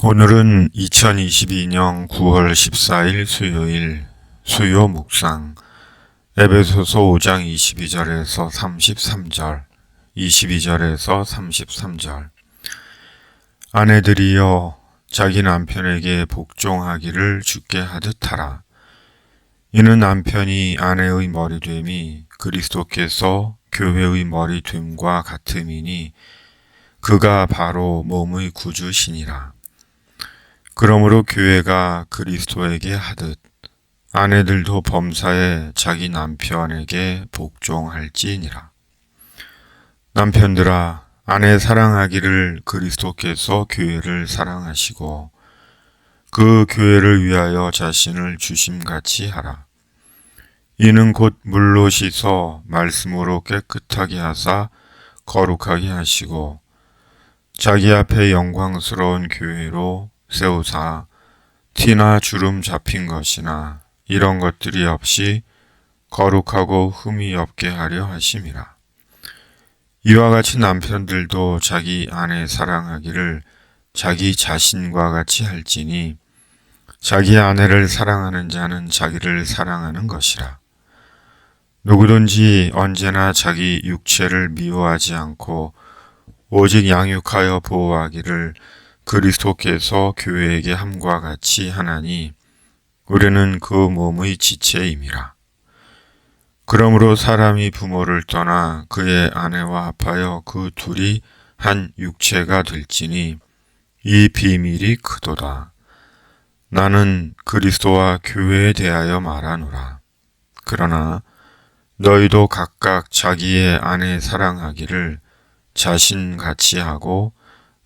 오늘은 2022년 9월 14일 수요일 수요 묵상 에베소서 5장 22절에서 33절 22절에서 33절 아내들이여 자기 남편에게 복종하기를 주께 하듯 하라. 이는 남편이 아내의 머리됨이 그리스도께서 교회의 머리됨과 같음이니 그가 바로 몸의 구주시니라. 그러므로 교회가 그리스도에게 하듯 아내들도 범사에 자기 남편에게 복종할지니라. 남편들아, 아내 사랑하기를 그리스도께서 교회를 사랑하시고 그 교회를 위하여 자신을 주심같이 하라. 이는 곧 물로 씻어 말씀으로 깨끗하게 하사 거룩하게 하시고 자기 앞에 영광스러운 교회로 세우사 티나 주름 잡힌 것이나 이런 것들이 없이 거룩하고 흠이 없게 하려 하심이라. 이와 같이 남편들도 자기 아내 사랑하기를 자기 자신과 같이 할지니 자기 아내를 사랑하는 자는 자기를 사랑하는 것이라. 누구든지 언제나 자기 육체를 미워하지 않고 오직 양육하여 보호하기를 그리스도께서 교회에게 함과 같이 하나니 우리는 그 몸의 지체임이라. 그러므로 사람이 부모를 떠나 그의 아내와 합하여 그 둘이 한 육체가 될지니 이 비밀이 크도다. 나는 그리스도와 교회에 대하여 말하노라. 그러나 너희도 각각 자기의 아내 사랑하기를 자신같이 하고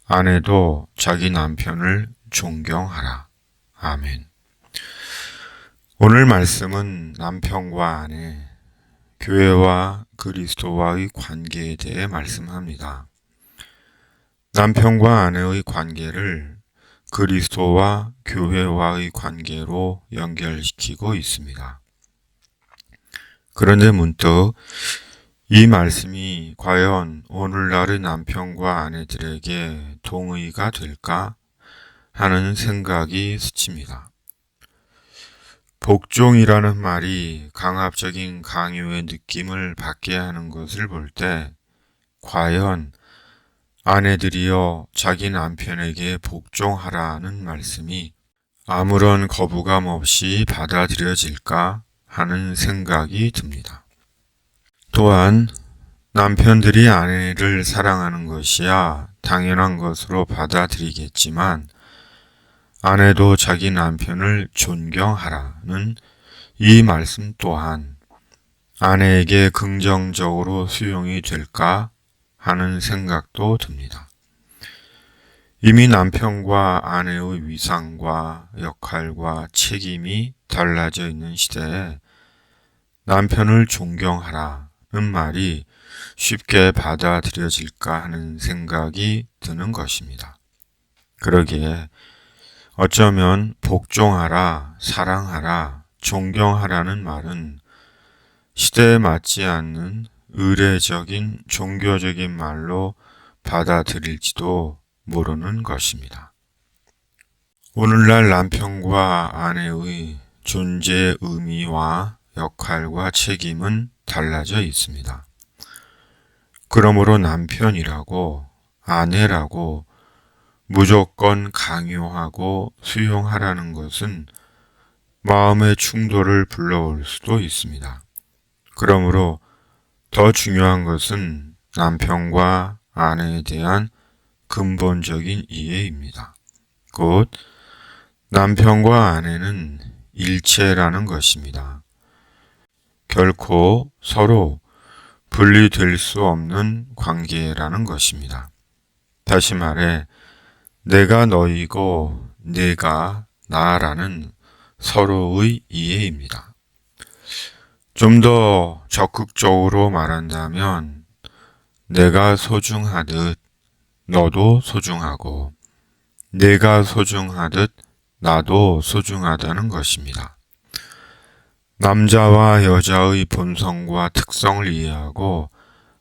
아내도 자기 남편을 존경하라. 아멘. 오늘 말씀은 남편과 아내, 교회와 그리스도와의 관계에 대해 말씀합니다. 남편과 아내의 관계를 그리스도와 교회와의 관계로 연결시키고 있습니다. 그런데 문득 이 말씀이 과연 오늘날의 남편과 아내들에게 동의가 될까 하는 생각이 스칩니다. 복종이라는 말이 강압적인 강요의 느낌을 받게 하는 것을 볼 때 과연 아내들이여 자기 남편에게 복종하라는 말씀이 아무런 거부감 없이 받아들여질까 하는 생각이 듭니다. 또한 남편들이 아내를 사랑하는 것이야 당연한 것으로 받아들이겠지만 아내도 자기 남편을 존경하라는 이 말씀 또한 아내에게 긍정적으로 수용이 될까 하는 생각도 듭니다. 이미 남편과 아내의 위상과 역할과 책임이 달라져 있는 시대에 남편을 존경하라 말이 쉽게 받아들여질까 하는 생각이 드는 것입니다. 그러기에 어쩌면 복종하라, 사랑하라, 존경하라는 말은 시대에 맞지 않는 의례적인 종교적인 말로 받아들일지도 모르는 것입니다. 오늘날 남편과 아내의 존재의 의미와 역할과 책임은 달라져 있습니다. 그러므로 남편이라고 아내라고 무조건 강요하고 수용하라는 것은 마음의 충돌을 불러올 수도 있습니다. 그러므로 더 중요한 것은 남편과 아내에 대한 근본적인 이해입니다. 곧 남편과 아내는 일체라는 것입니다. 결코 서로 분리될 수 없는 관계라는 것입니다. 다시 말해 내가 너이고 내가 나라는 서로의 이해입니다. 좀 더 적극적으로 말한다면 내가 소중하듯 너도 소중하고 내가 소중하듯 나도 소중하다는 것입니다. 남자와 여자의 본성과 특성을 이해하고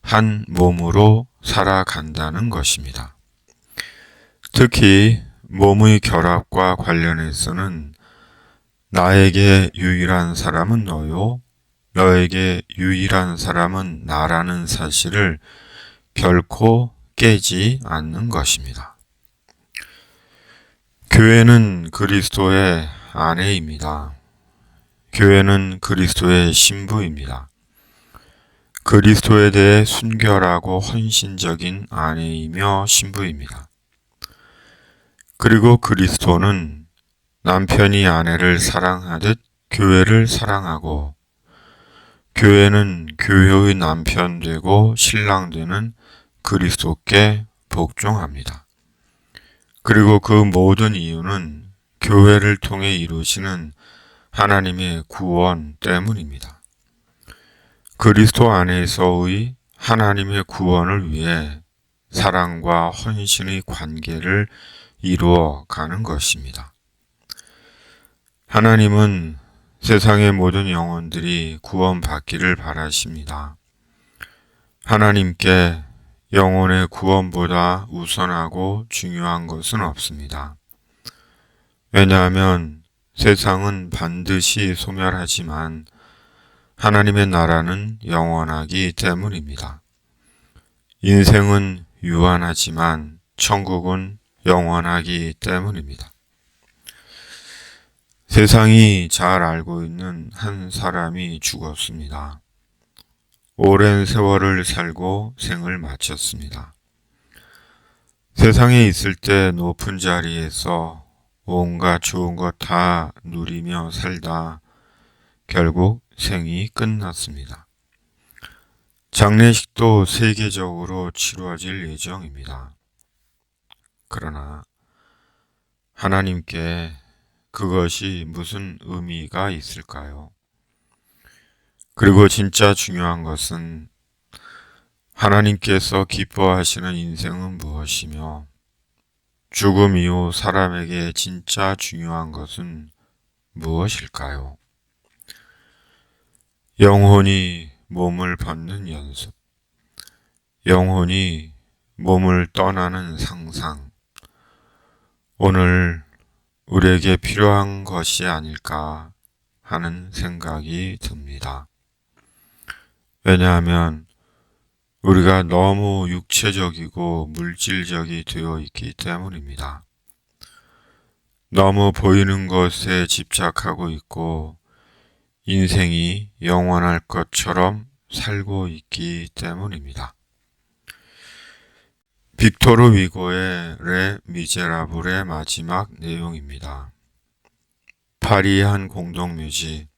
한 몸으로 살아간다는 것입니다. 특히 몸의 결합과 관련해서는 나에게 유일한 사람은 너요, 너에게 유일한 사람은 나라는 사실을 결코 깨지 않는 것입니다. 교회는 그리스도의 아내입니다. 교회는 그리스도의 신부입니다. 그리스도에 대해 순결하고 헌신적인 아내이며 신부입니다. 그리고 그리스도는 남편이 아내를 사랑하듯 교회를 사랑하고, 교회는 교회의 남편 되고 신랑 되는 그리스도께 복종합니다. 그리고 그 모든 이유는 교회를 통해 이루시는 하나님의 구원 때문입니다. 그리스도 안에서의 하나님의 구원을 위해 사랑과 헌신의 관계를 이루어 가는 것입니다. 하나님은 세상의 모든 영혼들이 구원받기를 바라십니다. 하나님께 영혼의 구원보다 우선하고 중요한 것은 없습니다. 왜냐하면 세상은 반드시 소멸하지만 하나님의 나라는 영원하기 때문입니다. 인생은 유한하지만 천국은 영원하기 때문입니다. 세상이 잘 알고 있는 한 사람이 죽었습니다. 오랜 세월을 살고 생을 마쳤습니다. 세상에 있을 때 높은 자리에서 온갖 좋은 것 다 누리며 살다 결국 생이 끝났습니다. 장례식도 세계적으로 치러질 예정입니다. 그러나 하나님께 그것이 무슨 의미가 있을까요? 그리고 진짜 중요한 것은 하나님께서 기뻐하시는 인생은 무엇이며 죽음 이후 사람에게 진짜 중요한 것은 무엇일까요? 영혼이 몸을 벗는 연습, 영혼이 몸을 떠나는 상상, 오늘 우리에게 필요한 것이 아닐까 하는 생각이 듭니다. 왜냐하면 우리가 너무 육체적이고 물질적이 되어 있기 때문입니다. 너무 보이는 것에 집착하고 있고 인생이 영원할 것처럼 살고 있기 때문입니다. 빅토르 위고의 레 미제라블의 마지막 내용입니다. 파리의 한 공동묘지,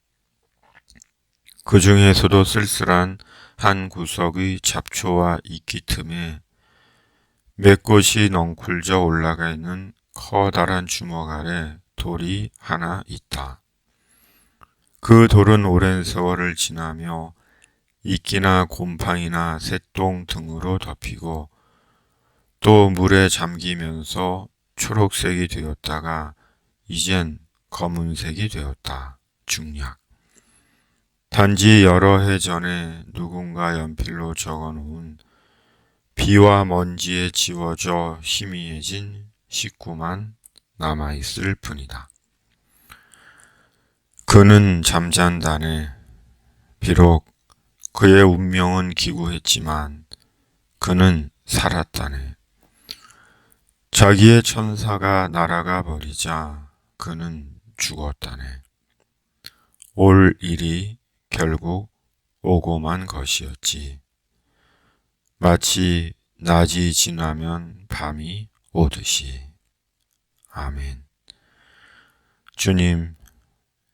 그 중에서도 쓸쓸한 한 구석의 잡초와 이끼 틈에 몇 곳이 넝쿨져 올라가 있는 커다란 주먹 아래 돌이 하나 있다. 그 돌은 오랜 세월을 지나며 이끼나 곰팡이나 새똥 등으로 덮이고 또 물에 잠기면서 초록색이 되었다가 이젠 검은색이 되었다. 중략. 단지 여러 해 전에 누군가 연필로 적어놓은 비와 먼지에 지워져 희미해진 식구만 남아있을 뿐이다. 그는 잠잔다네. 비록 그의 운명은 기구했지만 그는 살았다네. 자기의 천사가 날아가 버리자 그는 죽었다네. 올 일이 결국 오고만 것이었지. 마치 낮이 지나면 밤이 오듯이. 아멘. 주님,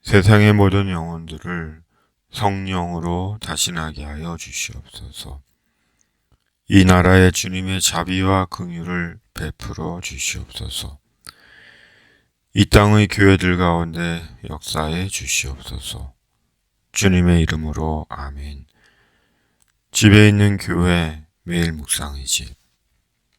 세상의 모든 영혼들을 성령으로 다신하게 하여 주시옵소서. 이 나라에 주님의 자비와 긍휼을 베풀어 주시옵소서. 이 땅의 교회들 가운데 역사해 주시옵소서. 주님의 이름으로 아멘. 집에 있는 교회 매일 묵상의 집